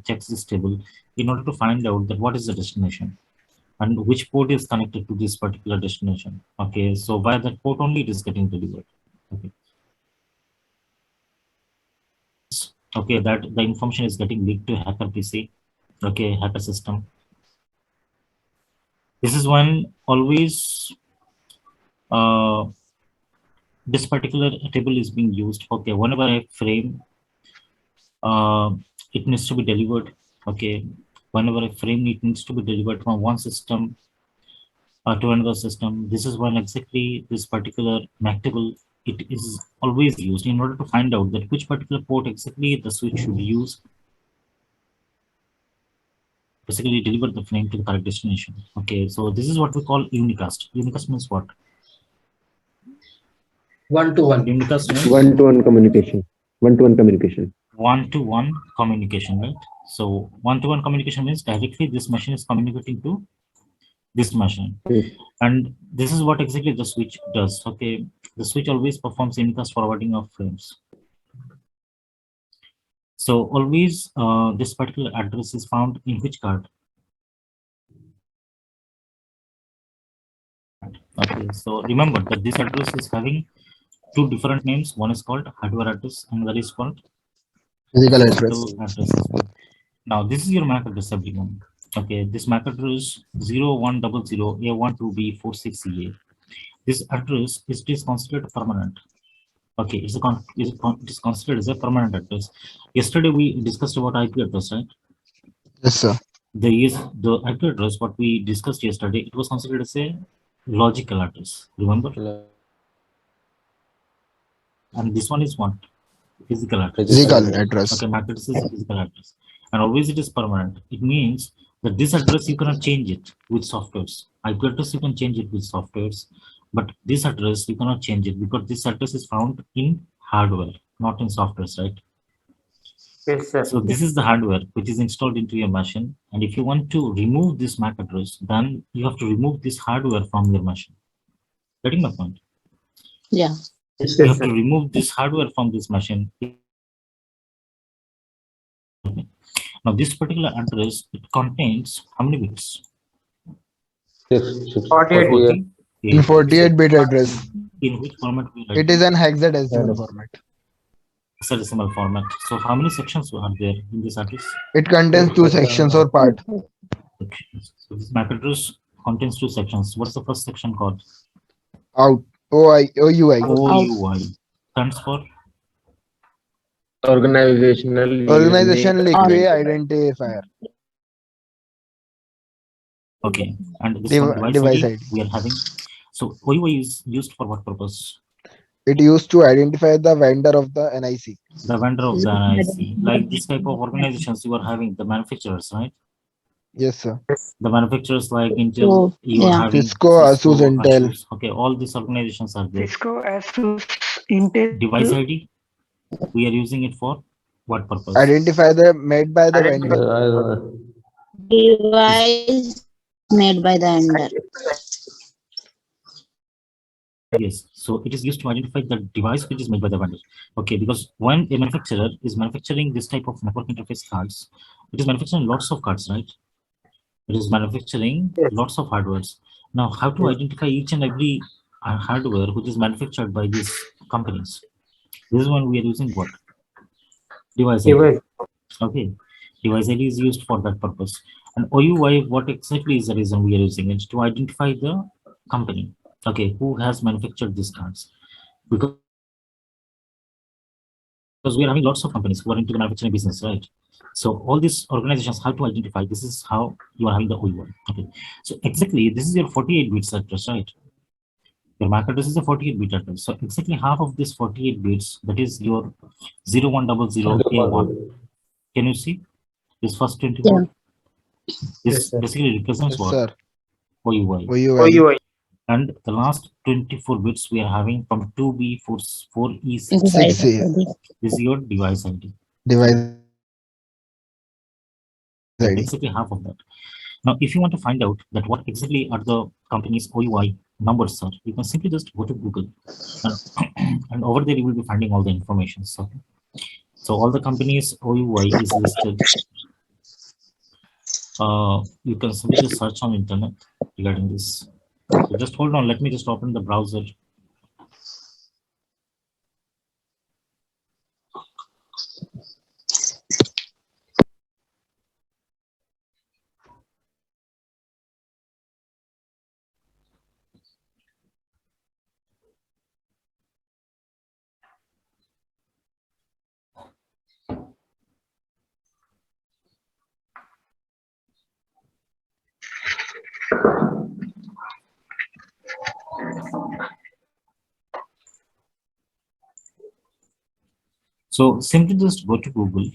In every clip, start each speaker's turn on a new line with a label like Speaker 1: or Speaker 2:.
Speaker 1: checks this table in order to find out that what is the destination and which port is connected to this particular destination. Okay, so via that port only it is getting delivered. Okay. Okay, that the information is getting leaked to hacker PC. Okay, hacker system. This is when always this particular table is being used. Okay, whenever I frame, it needs to be delivered. Okay, whenever I frame, it needs to be delivered from one system to another system. This is when exactly this particular MAC table it is always used in order to find out that which particular port exactly the switch should use. Basically, deliver the frame to the correct destination. Okay, so this is what we call unicast. Unicast means what?
Speaker 2: One-to-one.
Speaker 1: Unicast means
Speaker 3: one-to-one communication. One-to-one communication.
Speaker 1: One-to-one communication, right? So one-to-one communication means directly this machine is communicating to this machine. And this is what exactly the switch does. Okay, the switch always performs unicast forwarding of frames. So always this particular address is found in which card? Okay, so remember that this address is having two different names. One is called hardware address and that is called
Speaker 4: Physical address.
Speaker 1: Now this is your MAC address, everyone. Okay, this MAC address 0100A12B46CA. This address is considered permanent. Okay, it is considered as a permanent address. Yesterday we discussed about IP address, right?
Speaker 4: Yes, sir.
Speaker 1: The IP address what we discussed yesterday, it was considered as a logical address. Remember? And this one is what? Physical address.
Speaker 4: Physical address.
Speaker 1: Okay, MAC address is physical address, and always it is permanent. It means that this address you cannot change it with softwares. IP address you can change it with softwares, but this address you cannot change it because this address is found in hardware, not in softwares, right?
Speaker 2: Yes, sir.
Speaker 1: So this is the hardware which is installed into your machine, and if you want to remove this MAC address, then you have to remove this hardware from your machine. Getting my point?
Speaker 5: Yeah.
Speaker 2: Yes,
Speaker 1: You have
Speaker 2: sir.
Speaker 1: to remove this hardware from this machine. Now this particular address, it contains how many bits?
Speaker 2: 48.
Speaker 4: In 48-bit address.
Speaker 1: In which format we write?
Speaker 4: It is an hexadecimal format.
Speaker 1: Hexadecimal format. So how many sections are there in this address?
Speaker 4: It contains two sections or part.
Speaker 1: Okay. So this MAC address contains two sections. What's the first section called?
Speaker 4: Out. OUI.
Speaker 1: OUI. Stands for
Speaker 6: Organizational
Speaker 4: Liquid Identifier.
Speaker 1: okay. And this one
Speaker 4: Device
Speaker 1: ID
Speaker 4: ID.
Speaker 1: we are having. So OUI is used for what purpose?
Speaker 4: It used to identify the vendor of the NIC.
Speaker 1: The vendor of the NIC. Like this type of organizations you are having, the manufacturers, right?
Speaker 4: Yes, sir.
Speaker 1: The manufacturers like Intel,
Speaker 5: So,
Speaker 1: you are
Speaker 5: yeah.
Speaker 1: having
Speaker 4: Cisco, Asus, Intel.
Speaker 1: Asus. Okay, all these organizations are there.
Speaker 7: Cisco, Asus, Intel.
Speaker 1: Device ID, we are using it for what purpose?
Speaker 4: Identify the made by the vendor.
Speaker 5: Device made by the vendor.
Speaker 1: Yes, so it is used to identify the device which is made by the vendor. Okay, because when a manufacturer is manufacturing this type of network interface cards, it is manufacturing lots of cards, right? It is manufacturing lots of hardwares. Now, how to identify each and every hardware which is manufactured by these companies? This is when we are using what? Device ID. Okay, device ID is used for that purpose. And OUI, what exactly is the reason we are using it? To identify the company. Okay, who has manufactured these cards? Because we are having lots of companies who are into the manufacturing business, right? So all these organizations have to identify. This is how you are having the OUI. Okay, so exactly this is your 48 bits address, right? Your MAC address is a 48-bit address. So exactly half of this 48 bits, that is your 0100A1. Can you see this first 24?
Speaker 5: Yeah.
Speaker 1: This basically represents
Speaker 4: Yes,
Speaker 1: what?
Speaker 4: sir.
Speaker 1: OUI.
Speaker 4: OUI.
Speaker 1: And the last 24 bits we are having from 2B4E6.
Speaker 5: Device
Speaker 4: C.
Speaker 5: ID.
Speaker 1: This is your device ID.
Speaker 4: Device ID.
Speaker 1: Basically half of that. Now, if you want to find out that what exactly are the company's OUI numbers are, you can simply just go to Google, and over there you will be finding all the information. So all the companies' OUI is listed You can simply just search on internet regarding this. So just hold on, let me just open the browser. So simply just go to Google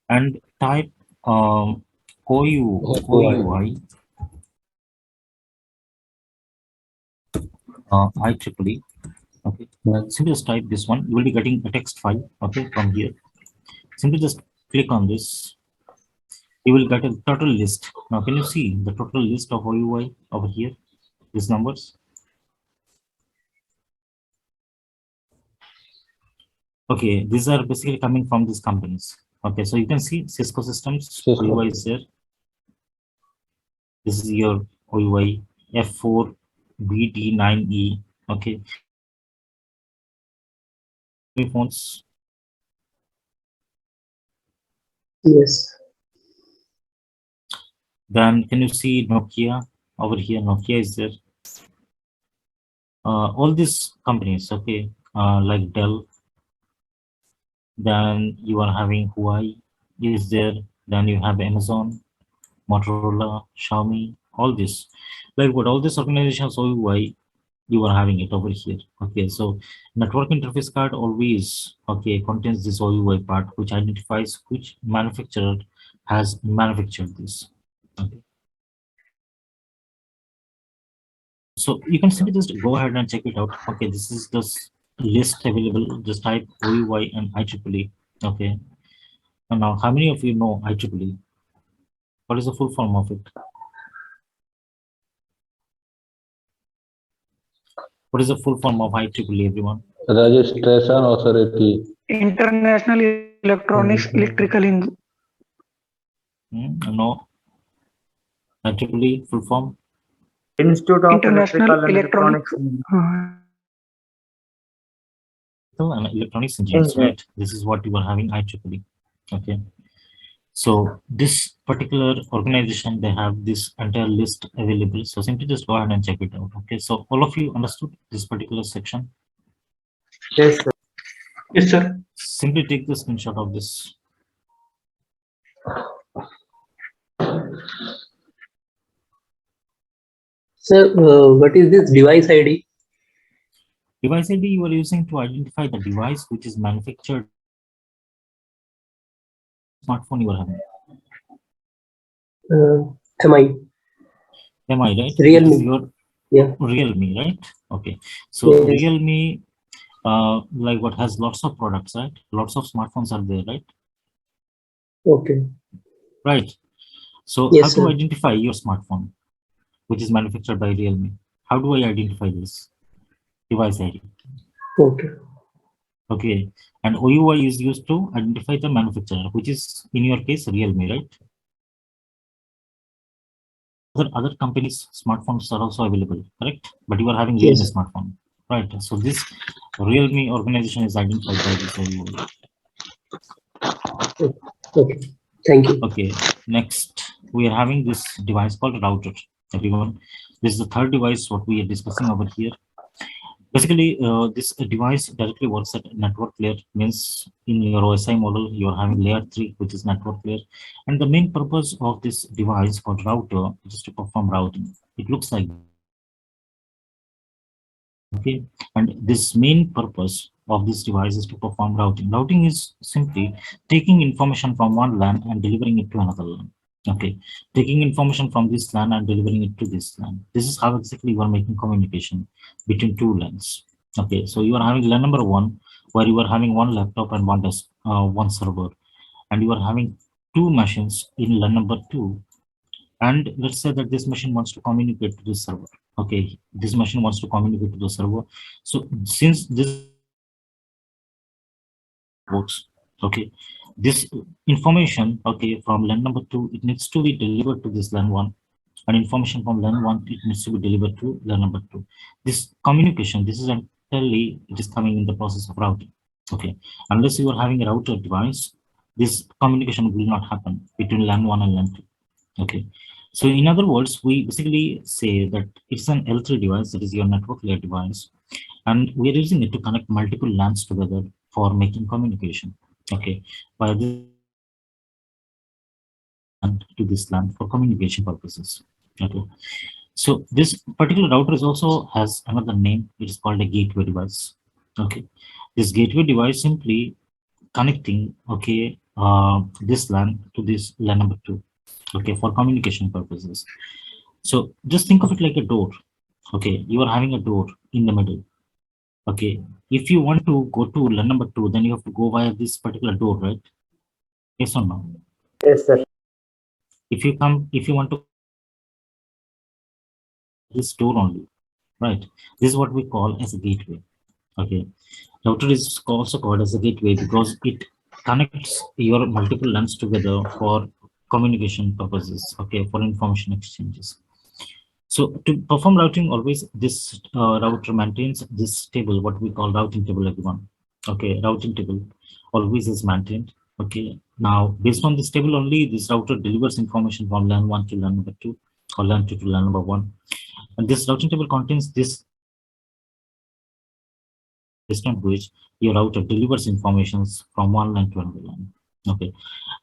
Speaker 1: and type OUI IEEE. Okay, simply just type this one. You will be getting a text file. Okay, from here. Simply just click on this. You will get a total list. Now, can you see the total list of OUI over here? These numbers. Okay, these are basically coming from these companies. Okay, so you can see Cisco Systems OUI is there. This is your OUI F4 BD9E. Okay, phones.
Speaker 2: Yes.
Speaker 1: Then can you see Nokia over here? Nokia is there. All these companies, okay, like Dell. Then you are having Huawei is there. Then you have Amazon, Motorola, Xiaomi, all this. Like what all these organizations OUI, you are having it over here. Okay, so network interface card always okay contains this OUI part, which identifies which manufacturer has manufactured this. Okay. So you can simply just go ahead and check it out. Okay, this is the list available. Just type OUI and IEEE. Okay. And now, how many of you know IEEE? What is the full form of it? What is the full form of IEEE, everyone?
Speaker 6: Registration Authority.
Speaker 7: International Electronics Electrical
Speaker 1: No. IEEE full form?
Speaker 2: Institute of
Speaker 7: International
Speaker 2: Electrical and
Speaker 7: Electronics.
Speaker 2: Electronics
Speaker 1: And electronics engineers,
Speaker 2: Engineering.
Speaker 1: right? This is what you are having IEEE. Okay. So this particular organization, they have this entire list available. So simply just go ahead and check it out. Okay. So all of you understood this particular section?
Speaker 2: Yes, sir.
Speaker 7: Yes, sir.
Speaker 1: Simply take the screenshot of this.
Speaker 2: Sir, what is this device ID?
Speaker 1: Device ID you are using to identify the device which is manufactured smartphone you are having.
Speaker 2: MI.
Speaker 1: Am I right?
Speaker 2: Realme.
Speaker 1: It is your
Speaker 2: Yeah.
Speaker 1: Realme, right? Okay. So
Speaker 2: Yes.
Speaker 1: Realme, like what has lots of products, right? Lots of smartphones are there, right?
Speaker 2: Okay.
Speaker 1: Right. So how
Speaker 2: Yes,
Speaker 1: to
Speaker 2: sir.
Speaker 1: identify your smartphone, which is manufactured by Realme? How do I identify this? Device ID.
Speaker 2: Okay.
Speaker 1: Okay. And OUI is used to identify the manufacturer, which is in your case Realme, right? Other companies' smartphones are also available, correct? But you are having Realme
Speaker 2: Yes.
Speaker 1: smartphone, right? So this Realme organization is identified by this OUI.
Speaker 2: Okay. Thank you.
Speaker 1: Okay, next we are having this device called router. Everyone, this is the third device what we are discussing over here. Basically, this device directly works at network layer. Means in your OSI model, you are having layer 3, which is network layer, and the main purpose of this device called router is to perform routing. It looks like okay, and this main purpose of this device is to perform routing. Routing is simply taking information from one LAN and delivering it to another LAN. Okay, taking information from this LAN and delivering it to this LAN. This is how exactly you are making communication between two LANs. Okay, so you are having LAN number 1, where you are having one laptop and one server, and you are having two machines in LAN number 2. And let's say that this machine wants to communicate to this server. Okay, this machine wants to communicate to the server. So since this works. Okay, this information, okay, from LAN number 2, it needs to be delivered to this LAN 1, and information from LAN 1, it needs to be delivered to LAN number 2. This communication, this is entirely, it is coming in the process of routing. Okay, unless you are having a router device, this communication will not happen between LAN 1 and LAN 2. Okay, so in other words, we basically say that it's an L3 device, that is your network layer device, and we are using it to connect multiple LANs together for making communication. Okay, by this to this LAN for communication purposes. Okay, so this particular router is also has another name. It is called a gateway device. Okay, this gateway device simply connecting, okay, this LAN to this LAN number 2. Okay, for communication purposes. So just think of it like a door. Okay, you are having a door in the middle. Okay, if you want to go to LAN number 2, then you have to go via this particular door, right? Yes or no?
Speaker 2: Yes, sir.
Speaker 1: If you want to this door only, right? This is what we call as a gateway. Okay, router is also called as a gateway because it connects your multiple LANs together for communication purposes. Okay, for information exchanges. So to perform routing, always this router maintains this table, what we call routing table, everyone. Okay, routing table always is maintained. Okay, now based on this table only, this router delivers information from LAN 1 to LAN number 2 or LAN 2 to LAN number 1. And this routing table contains this based on which your router delivers informations from one LAN to another LAN. Okay,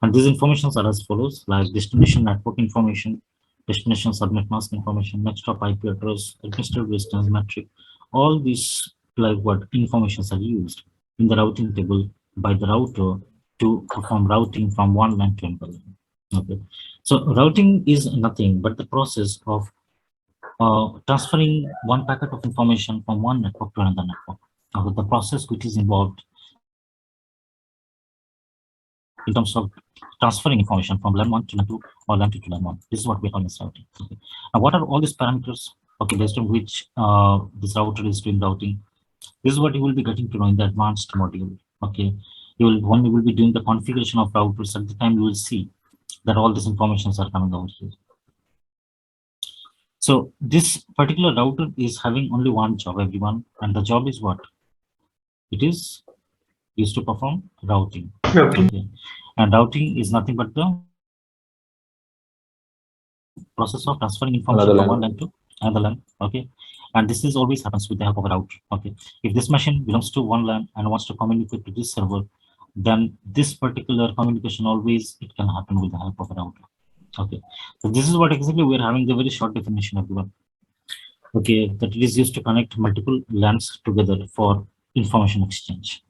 Speaker 1: and these informations are as follows, like destination network information, destination subnet mask information, next hop IP address, administrative distance metric. All these like what informations are used in the routing table by the router to perform routing from one LAN to another LAN. Okay, so routing is nothing but the process of transferring one packet of information from one network to another network. The process which is involved in terms of transferring information from LAN 1 to LAN 2 or LAN 2 to LAN 1. This is what we call as routing. Okay. Now, what are all these parameters? Okay, based on which this router is doing routing. This is what you will be getting to know in the advanced module. Okay, when you will be doing the configuration of routers, at the time you will see that all these informations are coming out here. So this particular router is having only one job, everyone, and the job is what? It is used to perform routing. Okay. And routing is nothing but the process of transferring information from one LAN to another LAN. Okay, and this is always happens with the help of a router. Okay, if this machine belongs to one LAN and wants to communicate to this server, then this particular communication always it can happen with the help of a router. Okay, so this is what exactly we are having the very short definition of the one. Okay, that it is used to connect multiple LANs together for information exchange.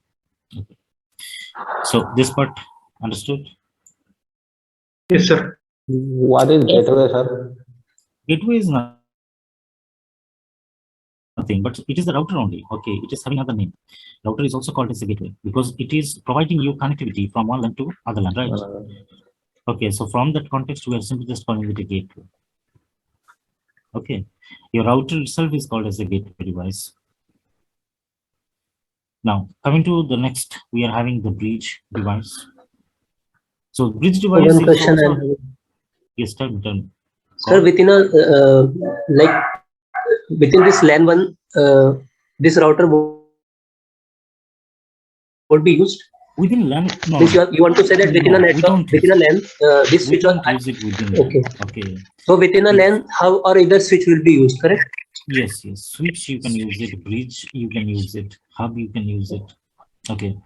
Speaker 1: Okay. So this part understood?
Speaker 7: Yes, sir.
Speaker 6: What is gateway, sir?
Speaker 1: Gateway is nothing, but it is the router only. Okay, it is having another name. Router is also called as a gateway because it is providing you connectivity from one LAN to other LAN, right? Okay, so from that context, we are simply just calling it a gateway. Okay, your router itself is called as a gateway device. Now, coming to the next, we are having the bridge device. So bridge device
Speaker 2: One
Speaker 1: is
Speaker 2: question
Speaker 1: also,
Speaker 2: I'm having.
Speaker 1: yes, tell me.
Speaker 2: Sir, within a like within this LAN 1, this router would be used.
Speaker 1: Within LAN, no.
Speaker 2: Means you want to say that within
Speaker 1: no,
Speaker 2: a network, within a LAN, this
Speaker 1: we
Speaker 2: switch.
Speaker 1: don't use it within LAN.
Speaker 2: Okay.
Speaker 1: Okay.
Speaker 2: So within a LAN, how or either switch will be used, correct?
Speaker 1: Yes, yes. Switch you can use it. Bridge you can use it. Hub you can use it. Okay.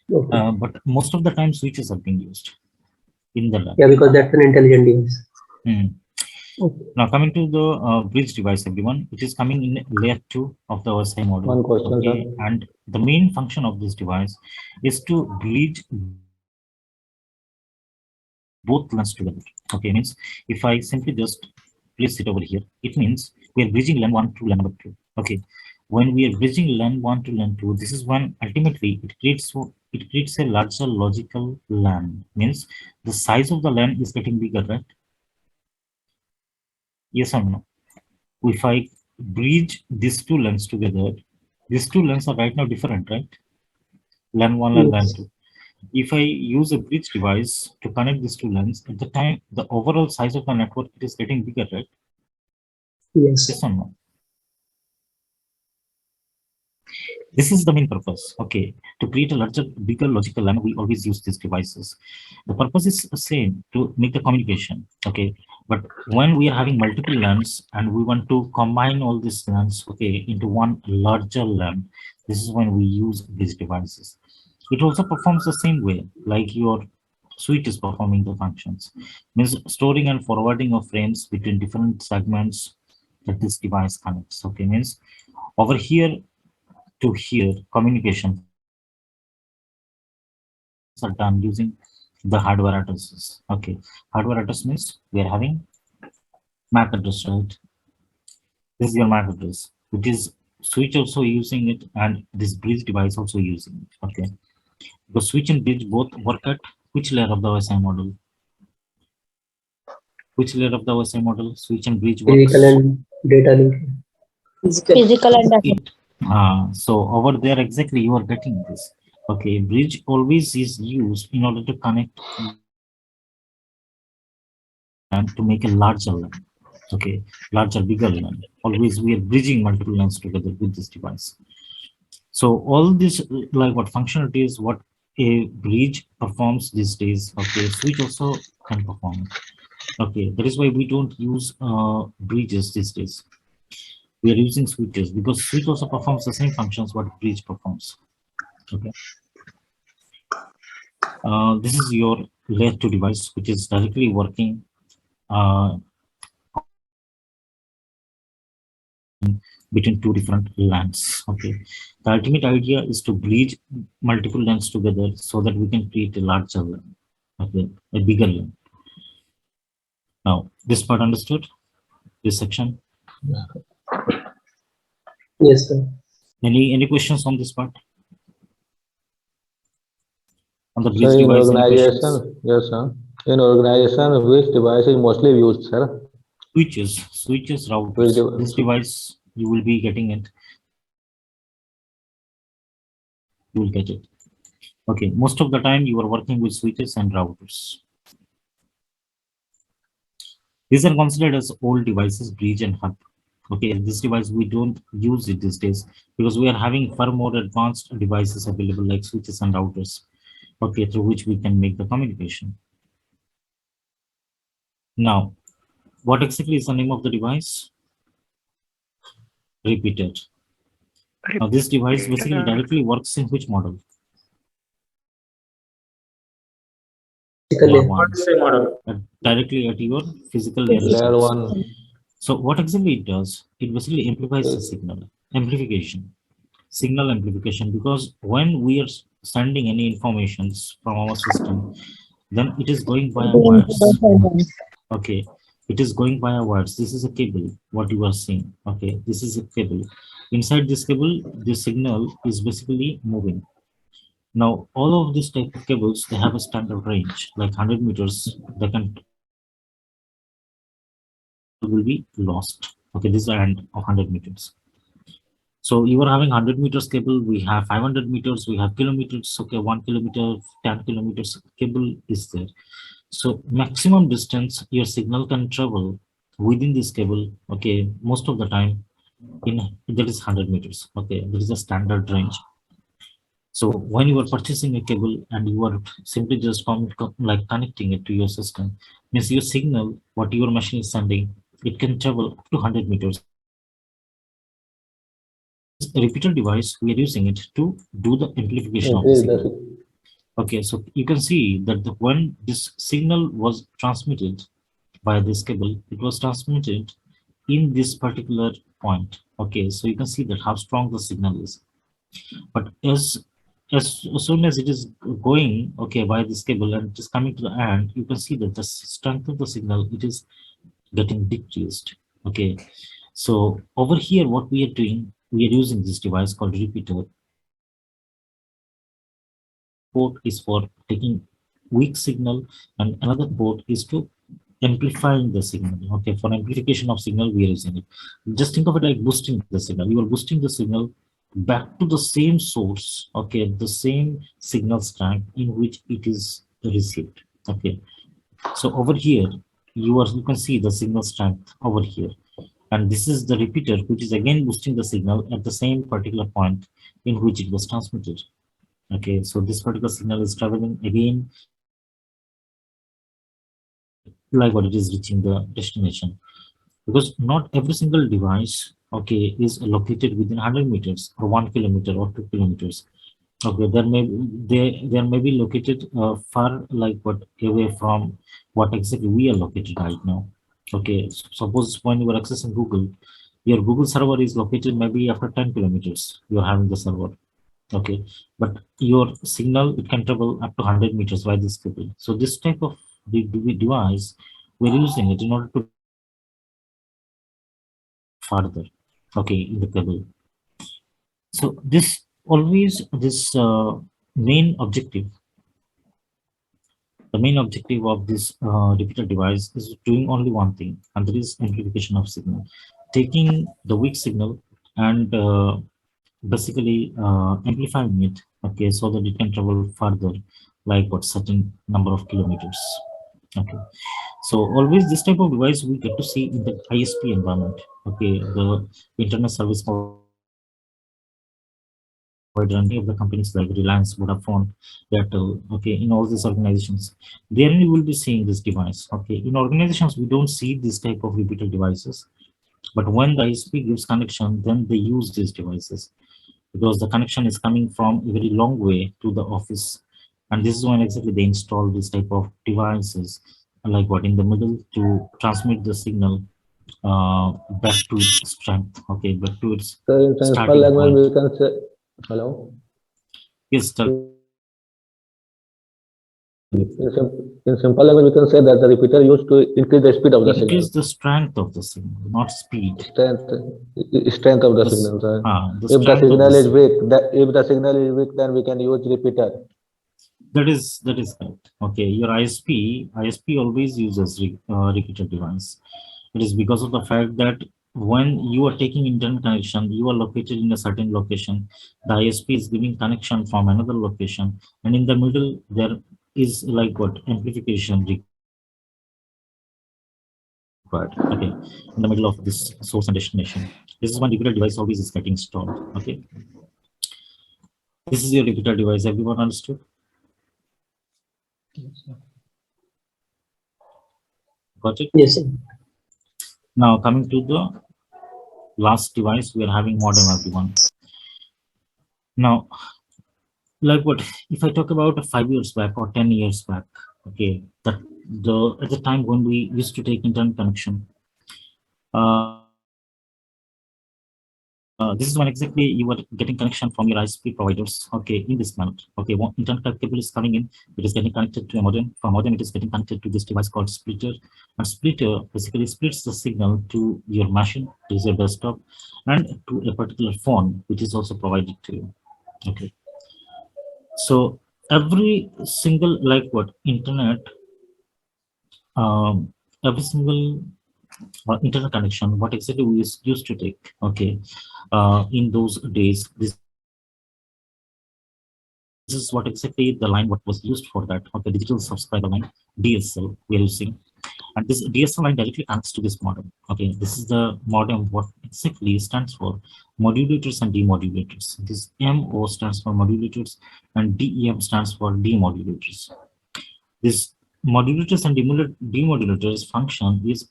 Speaker 1: But most of the time switches are being used in the LAN.
Speaker 2: Yeah, because that's an intelligent device.
Speaker 1: Okay. Now coming to the bridge device, everyone, it is coming in layer 2 of the OSI model.
Speaker 6: One question,
Speaker 1: okay.
Speaker 6: sir.
Speaker 1: And the main function of this device is to bridge both LANs together. Okay, means if I simply just place it over here, it means we are bridging LAN 1 to LAN number 2. Okay, when we are bridging LAN 1 to LAN 2, this is when ultimately it creates a larger logical LAN. Means the size of the LAN is getting bigger, right? Yes or no? If I bridge these two LANs together, these two LANs are right now different, right? LAN 1 and LAN 2. If I use a bridge device to connect these two lines, at the time, the overall size of the network it is getting bigger, right?
Speaker 2: Yes.
Speaker 1: Yes or no? This is the main purpose. Okay, to create a larger, bigger logical LAN, we always use these devices. The purpose is the same to make the communication. Okay, but when we are having multiple LANs and we want to combine all these LANs, okay, into one larger LAN, this is when we use these devices. It also performs the same way, like your switch is performing the functions, means storing and forwarding of frames between different segments that this device connects. Okay, means over here to here communications are done using the hardware addresses. Okay, hardware address means we are having MAC address, right? This is your MAC address, which is switch also using it, and this bridge device also using it. Okay, the switch and bridge both work at which layer of the OSI model? Which layer of the OSI model? Switch and bridge works.
Speaker 2: Physical and data link.
Speaker 5: Physical and data.
Speaker 1: So over there exactly you are getting this. Okay, bridge always is used in order to connect and to make a larger LAN. Okay, larger, bigger LAN. Always we are bridging multiple LANs together with this device. So all this like what functionalities, what a bridge performs these days. Okay, switch also can perform. Okay, that is why we don't use bridges these days. We are using switches because switch also performs the same functions what bridge performs. Okay. This is your layer 2 device, which is directly working between two different LANs. Okay, the ultimate idea is to bridge multiple LANs together so that we can create a larger LAN, okay, a bigger LAN. Now, this part understood? This section?
Speaker 2: Yes, sir.
Speaker 1: Any questions on this part? On the
Speaker 6: So
Speaker 1: bridge
Speaker 6: in
Speaker 1: device, any questions?
Speaker 6: organization, yes, sir. In organization, which device is mostly used, sir?
Speaker 1: Switches, routers.
Speaker 6: Which
Speaker 1: This
Speaker 6: device?
Speaker 1: device, you will be getting it. You will get it. Okay, most of the time you are working with switches and routers. These are considered as old devices, bridge and hub. Okay, this device we don't use it these days because we are having far more advanced devices available like switches and routers. Okay, through which we can make the communication. Now, what exactly is the name of the device? Repeater. Now, this device basically directly works in which model?
Speaker 2: Physical
Speaker 1: Layer
Speaker 2: layer.
Speaker 1: one. Directly at your physical layer
Speaker 6: Layer
Speaker 1: itself.
Speaker 6: one.
Speaker 1: So what exactly it does? It basically amplifies the signal. Amplification. Signal amplification, because when we are sending any informations from our system, then it is going via wires. Okay, it is going via wires. This is a cable, what you are seeing. Okay, this is a cable. Inside this cable, the signal is basically moving. Now, all of these type of cables, they have a standard range, like 100 meters. They can will be lost. Okay, this is the end of 100 meters. So you are having 100 meters cable, we have 500 meters, we have kilometers, okay, 1 kilometer, 10 kilometers cable is there. So maximum distance your signal can travel within this cable, okay, most of the time in that is 100 meters, okay, there is a standard range. So when you are purchasing a cable and you are simply just like connecting it to your system, means your signal, what your machine is sending, it can travel up to 100 meters. A repeater device, we are using it to do the amplification of the
Speaker 6: Increase
Speaker 1: signal.
Speaker 6: the
Speaker 1: Okay, so you can see that when this signal was transmitted by this cable, it was transmitted in this particular point. Okay, so you can see that how strong the signal is. But as soon as it is going okay by this cable and it is coming to the end, you can see that the strength of the signal it is getting decreased. Okay, so over here, what we are doing, we are using this device called repeater. Port is for taking weak signal and another port is to amplifying the signal. Okay, for amplification of signal we are using it. Just think of it like boosting the signal. You are boosting the signal back to the same source, okay, the same signal strength in which it is received. Okay, so over here you can see the signal strength over here, and this is the repeater which is again boosting the signal at the same particular point in which it was transmitted. Okay, so this particular signal is traveling again like what it is reaching the destination, because not every single device, okay, is located within 100 meters or 1 kilometer or 2 kilometers. Okay, there may be located far like what away from what exactly we are located right now. Okay, suppose when you are accessing Google, your Google server is located maybe after 10 kilometers. You are having the server. Okay, but your signal, it can travel up to 100 meters by this cable. So this type of device, we're using it in order to further, okay, in the cable. So this always this main objective, the main objective of this repeater device is doing only one thing, and that is amplification of signal, taking the weak signal and basically amplifying it, okay, so that it can travel further, like what certain number of kilometers. Okay, so always this type of device we get to see in the ISP environment. Okay, the internet service provider and of the companies like Reliance, Vodafone, Airtel, okay, in all these organizations, then you will be seeing this device. Okay, in organizations we don't see this type of repeater devices, but when the ISP gives connection, then they use these devices because the connection is coming from a very long way to the office, and this is when exactly they install this type of devices, like what in the middle to transmit the signal back to its strength, okay, back to its
Speaker 6: So in simple
Speaker 1: starting
Speaker 6: language,
Speaker 1: point.
Speaker 6: we can say, hello.
Speaker 1: Yes,
Speaker 6: In simple language, we can say that the repeater used to increase the speed of the signal,
Speaker 1: increase the strength of the signal, not speed.
Speaker 6: strength, strength of the
Speaker 1: This,
Speaker 6: signal. Sir.
Speaker 1: the
Speaker 6: If the
Speaker 1: strength of the
Speaker 6: signal is
Speaker 1: signal.
Speaker 6: weak, then we can use repeater.
Speaker 1: That is correct. Okay, your ISP always uses repeater device. It is because of the fact that when you are taking internet connection, you are located in a certain location. The ISP is giving connection from another location, and in the middle there is like what amplification required. Okay, in the middle of this source and destination. This is when repeater device always is getting installed. Okay, this is your repeater device. Everyone understood? Got it?
Speaker 2: Yes, sir.
Speaker 1: Now coming to the last device, we are having modem, everyone. Now, like what if I talk about 5 years back or 10 years back, okay, that the at the time when we used to take internet connection, this is when exactly you were getting connection from your ISP providers, okay, in this manner. Okay, one internet cable is coming in, it is getting connected to a modem. From modem, it is getting connected to this device called splitter, and splitter basically splits the signal to your machine, to your desktop, and to a particular phone, which is also provided to you. Okay, so every single like what internet, every single internet connection, what exactly we used to take, okay, in those days, this is what exactly the line what was used for that, okay, digital subscriber line, DSL we are using. And this DSL line directly connects to this modem. Okay, this is the modem. What exactly stands for modulators and demodulators. This MO stands for modulators and DEM stands for demodulators. This modulators and demodulators function is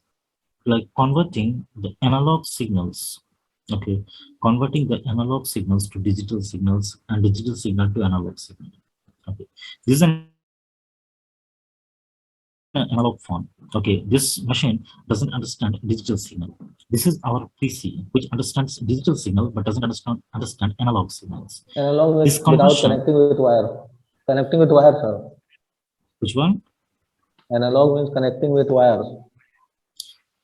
Speaker 1: like converting the analog signals, okay, converting the analog signals to digital signals and digital signal to analog signal. Okay, this is an analog phone. Okay, this machine doesn't understand digital signal. This is our PC which understands digital signal but doesn't understand analog signals. This
Speaker 6: Analog means
Speaker 1: conversion,
Speaker 6: without connecting with wire. Connecting with wire, sir.
Speaker 1: which one?
Speaker 6: Analog means connecting with wires.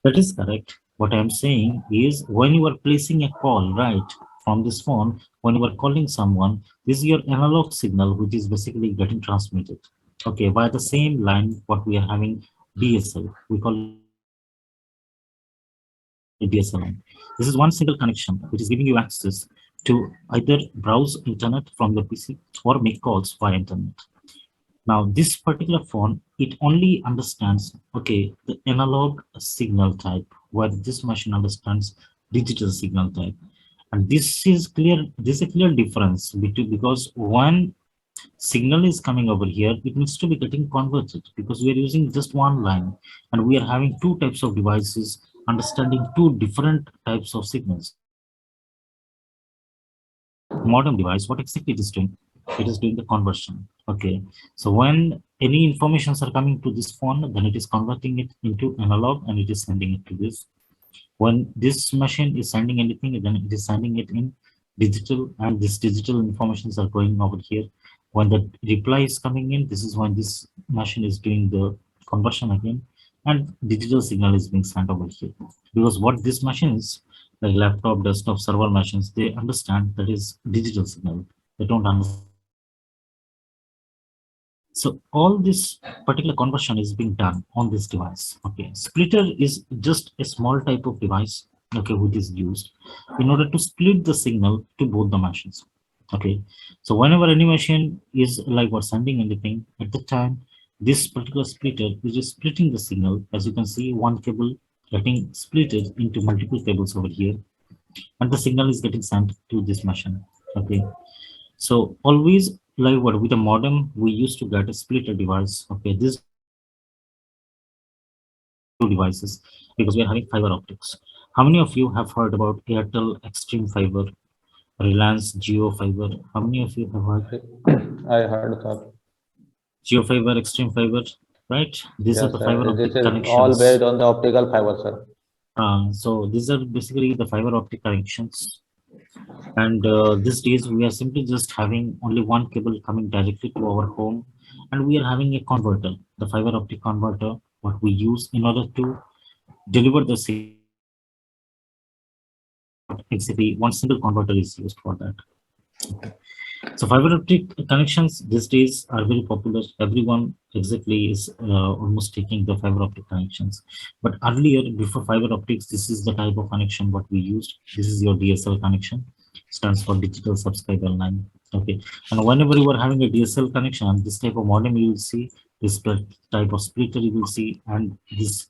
Speaker 1: That is correct. What I am saying is when you are placing a call, right, from this phone, when you are calling someone, this is your analog signal, which is basically getting transmitted. Okay, via the same line, what we are having DSL, we call it DSL line. This is one single connection, which is giving you access to the to either browse internet from your PC or make calls via internet. Now, this particular phone, it only understands, okay, the analog signal type, while this machine understands digital signal type. And this is clear, this is a clear difference between, because one signal is coming over here, it needs to be getting converted because we are using just one line and we are having two types of devices understanding two different types of signals. Modem device, what exactly it is doing? It is doing the conversion. Okay, so when any informations are coming to this phone, then it is converting it into analog and it is sending it to this. When this machine is sending anything, then it is sending it in digital, and this digital informations are going over here. When the reply is coming in, this is when this machine is doing the conversion again, and digital signal is being sent over here. Because what this machine is, like laptop, desktop, server machines, they understand that is digital signal. They don't understand. So all this particular conversion is being done on this device. Okay, splitter is just a small type of device, okay, which is used in order to split the signal to both the machines. Okay, so whenever any machine is like what sending anything at the time, this particular splitter is just splitting the signal. As you can see, one cable getting splitted into multiple cables over here, and the signal is getting sent to this machine. Okay, so always like what with a modem, we used to get a splitter device. Okay, this two devices because we are having fiber optics. How many of you have heard about Airtel Extreme Fiber, Reliance Geo Fiber? How many of you have heard
Speaker 6: I heard, sir.
Speaker 1: Geo Fiber, Extreme Fiber? Right? These are
Speaker 6: Yes,
Speaker 1: the
Speaker 6: sir.
Speaker 1: fiber
Speaker 6: This
Speaker 1: optic
Speaker 6: is all
Speaker 1: connections.
Speaker 6: based on the optical fiber, sir.
Speaker 1: So these are basically the fiber optic connections. And these days we are simply just having only one cable coming directly to our home, and we are having a converter, the fiber optic converter, what we use in order to deliver the signal. Exactly, one single converter is used for that. Okay. So fiber optic connections these days are very popular. Everyone exactly is almost taking the fiber optic connections. But earlier, before fiber optics, this is the type of connection what we used. This is your DSL connection, stands for digital subscriber line. Okay, and whenever you are having a DSL connection, this type of modem you will see, this type of splitter you will see, and this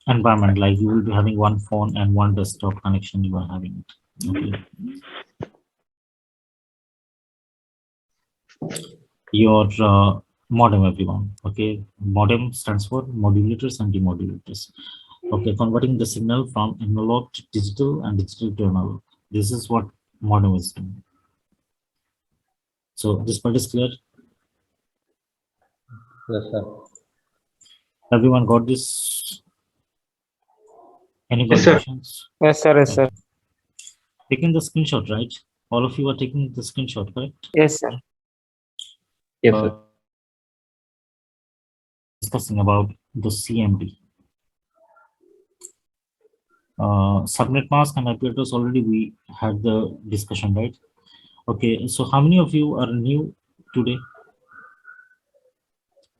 Speaker 1: environment, like you will be having one phone and one desktop connection you are having it. Okay, your modem, everyone. Okay, modem stands for modulators and demodulators. Okay, converting the signal from analog to digital and digital to analog. This is what modem is doing. So this part is clear.
Speaker 6: Yes, sir.
Speaker 1: Everyone got this? Any
Speaker 7: Yes, sir.
Speaker 1: questions?
Speaker 5: Yes, sir. Yes, sir.
Speaker 1: Taking the screenshot, right? All of you are taking the screenshot, correct?
Speaker 5: Yes, sir.
Speaker 3: Yes, sir.
Speaker 1: Discussing about the CMD. Subnet mask and IP address, already we had the discussion, right? Okay, so how many of you are new today?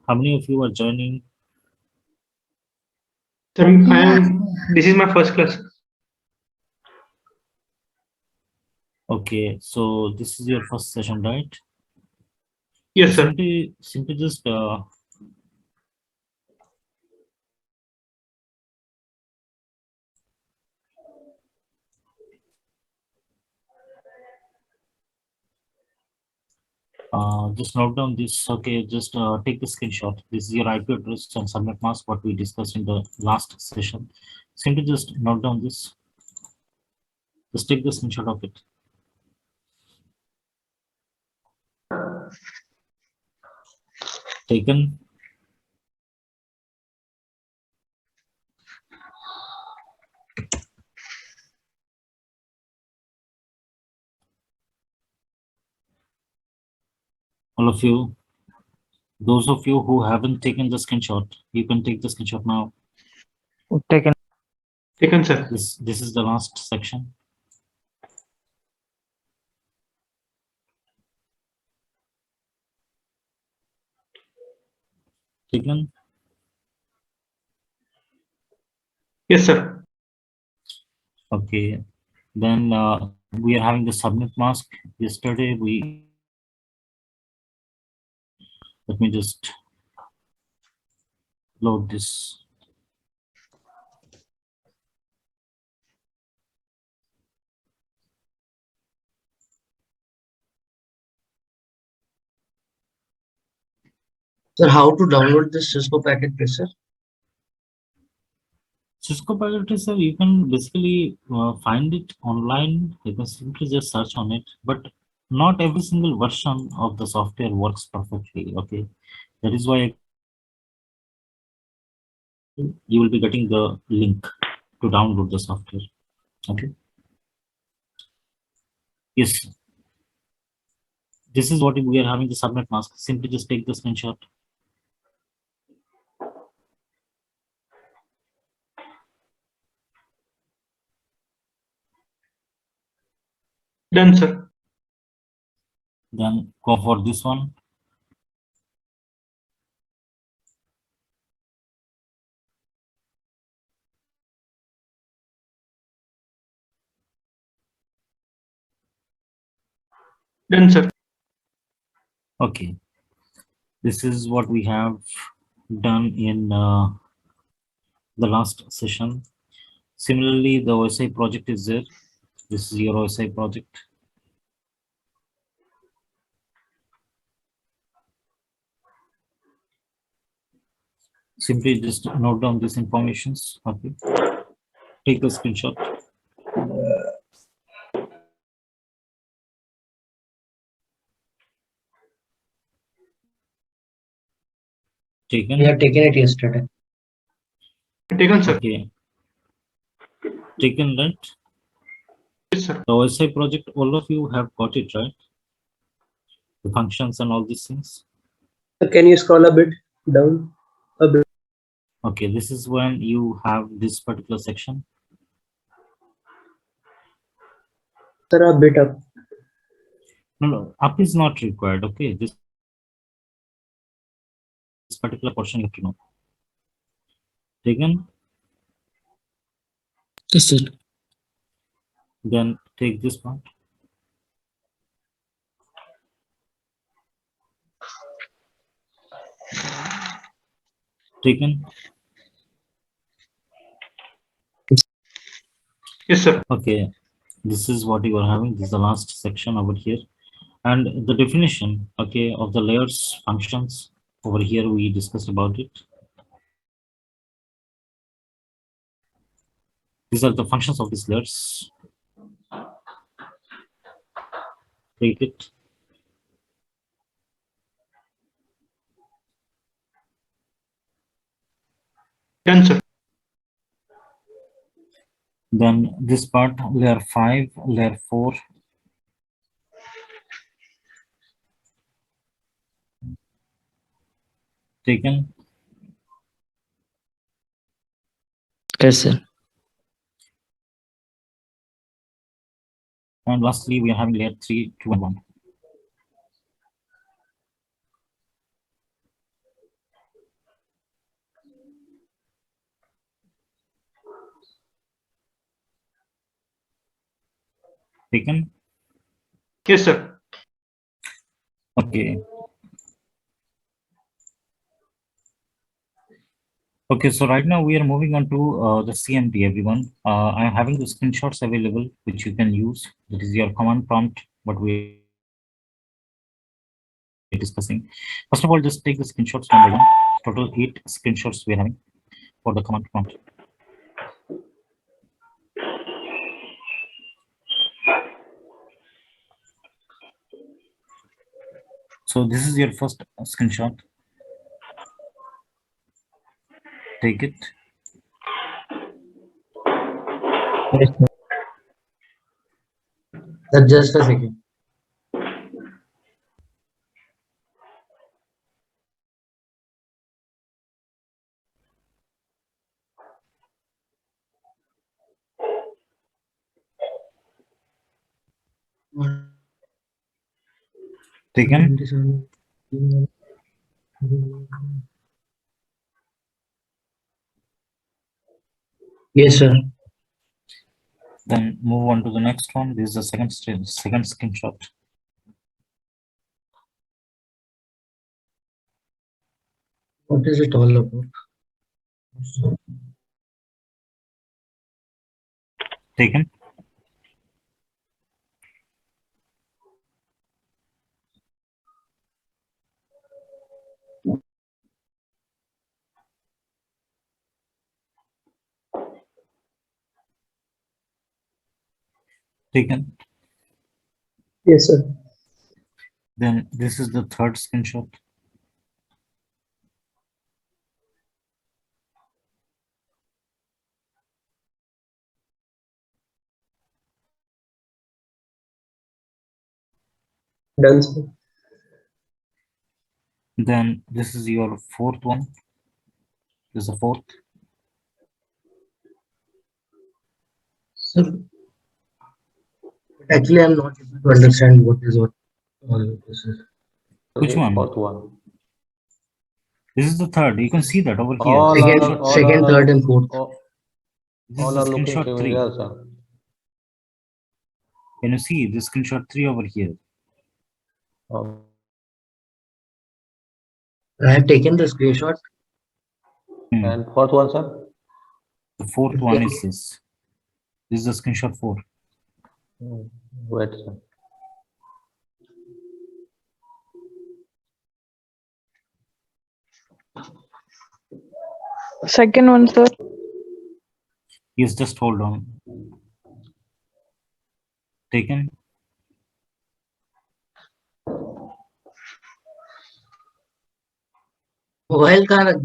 Speaker 1: How many of you are joining?
Speaker 7: Sir, this is my first class.
Speaker 1: Okay, so this is your first session, right?
Speaker 7: Yes,
Speaker 1: So
Speaker 7: sir.
Speaker 1: simply just just note down this. Okay, just take the screenshot. This is your IP address and subnet mask, what we discussed in the last session. Simply just note down this. Just take the screenshot of it. Taken. All of you, those of you who haven't taken the screenshot, you can take the screenshot now.
Speaker 5: Taken.
Speaker 7: Taken, sir.
Speaker 1: This is the last section. Taken.
Speaker 7: Yes, sir.
Speaker 1: Okay, then we are having the subnet mask. Yesterday let me just load this.
Speaker 2: Sir, how to download this Cisco packet tracer?
Speaker 1: Cisco packet tracer, you can basically find it online. You can simply just search on it, but not every single version of the software works perfectly. Okay, that is why you will be getting the link to download the software. Okay. Yes, this is what we are having the subnet mask. Simply just take the screenshot.
Speaker 7: Done, sir.
Speaker 1: Then go for this one.
Speaker 7: Done, sir.
Speaker 1: Okay, this is what we have done in the last session. Similarly, the OSI project is there. This is your OSI project. Simply just note down these informations. Okay, take a screenshot. Taken.
Speaker 2: We have taken it yesterday.
Speaker 7: Taken, sir.
Speaker 1: Okay, taken, right?
Speaker 7: Yes, sir.
Speaker 1: The OSI project, all of you have got it, right? The functions and all these things.
Speaker 2: Can you scroll a bit down? A bit.
Speaker 1: Okay, this is when you have this particular section.
Speaker 2: Sir, a bit up.
Speaker 1: No, up is not required. Okay, this particular portion you have to know. Taken.
Speaker 5: Yes, sir.
Speaker 1: Then take this part. Taken.
Speaker 7: Yes, sir.
Speaker 1: Okay, this is what you are having. This is the last section over here, and the definition, okay, of the layers functions over here. We discussed about it. These are the functions of these layers. Take it.
Speaker 7: Done, sir.
Speaker 1: Then this part, layer 5, layer 4. Taken.
Speaker 5: Yes, sir.
Speaker 1: And lastly, we are having layer 3, 2, and 1. Taken.
Speaker 7: Yes, sir.
Speaker 1: Okay. Okay, so right now we are moving on to the CMD, everyone. I'm having the screenshots available, which you can use. That is your command prompt, what we are discussing. First of all, just take the screenshots one by one. Total 8 screenshots we are having for the command prompt. So this is your first screenshot. Take it.
Speaker 5: Yes, sir.
Speaker 2: Sir, just a second.
Speaker 1: Taken.
Speaker 2: Yes, sir.
Speaker 1: Then move on to the next one. This is the second screenshot.
Speaker 2: What is it all about?
Speaker 1: Taken. Taken.
Speaker 2: Yes, sir.
Speaker 1: Then this is the third screenshot.
Speaker 2: Done, sir.
Speaker 1: Then this is your fourth one. This is the fourth.
Speaker 2: Sir, actually, I'm not able to understand what all this is.
Speaker 1: Which one?
Speaker 6: Fourth one.
Speaker 1: This is the third. You can see that over here.
Speaker 6: All
Speaker 1: This is
Speaker 6: are,
Speaker 1: screenshot
Speaker 6: all
Speaker 1: three.
Speaker 2: Second,
Speaker 6: are,
Speaker 2: third, and fourth.
Speaker 1: This is
Speaker 6: all
Speaker 1: the
Speaker 6: are looking
Speaker 1: screenshot 3.
Speaker 6: similar, sir.
Speaker 1: Can you see this screenshot 3 over here?
Speaker 6: Oh,
Speaker 2: I have taken the screenshot.
Speaker 6: and fourth one, sir?
Speaker 1: The fourth one is this. This is the screenshot 4.
Speaker 6: Wait, sir.
Speaker 8: Second one, sir.
Speaker 1: Yes, just hold on. Taken.
Speaker 2: While car,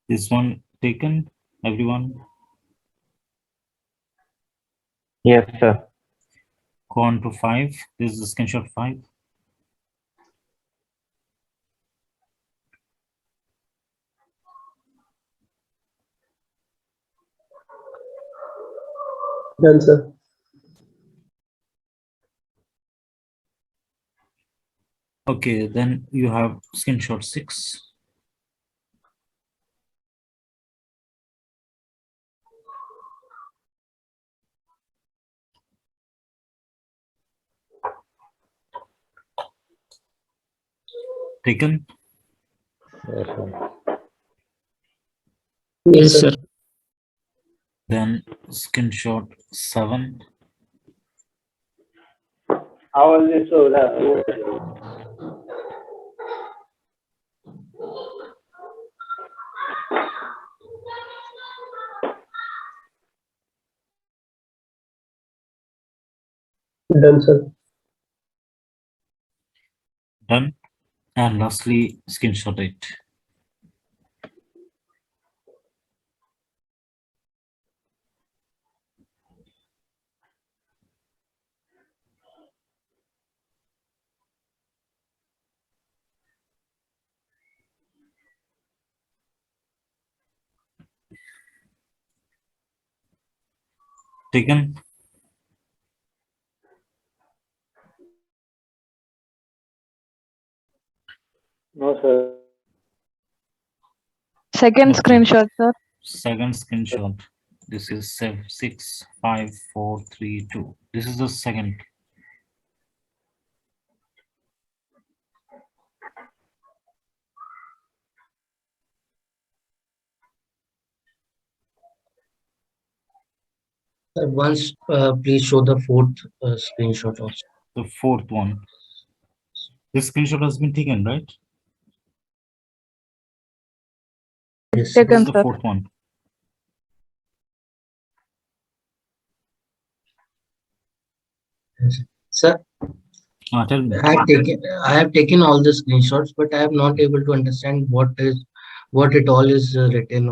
Speaker 1: This one taken. Everyone.
Speaker 3: Yes, sir.
Speaker 1: Go on to 5. This is the screenshot 5.
Speaker 2: done, sir.
Speaker 1: Okay, then you have screenshot 6. Taken.
Speaker 6: Yes, sir.
Speaker 5: Yes, sir.
Speaker 1: Then screenshot 7.
Speaker 2: Done, sir.
Speaker 1: Done. And lastly, screenshot 8. Taken.
Speaker 6: No, sir.
Speaker 8: Second
Speaker 1: Okay.
Speaker 8: screenshot, sir.
Speaker 1: Second screenshot. This is 6, 5, 4, 3, 2. This is the second.
Speaker 2: Once, please show the fourth screenshot also.
Speaker 1: The fourth one. This screenshot has been taken, right?
Speaker 2: Yes,
Speaker 1: This is
Speaker 8: Taken,
Speaker 1: the
Speaker 8: sir.
Speaker 1: fourth one.
Speaker 2: sir.
Speaker 1: Tell me.
Speaker 2: I have taken all the screenshots, but I am not able to understand what it all is written.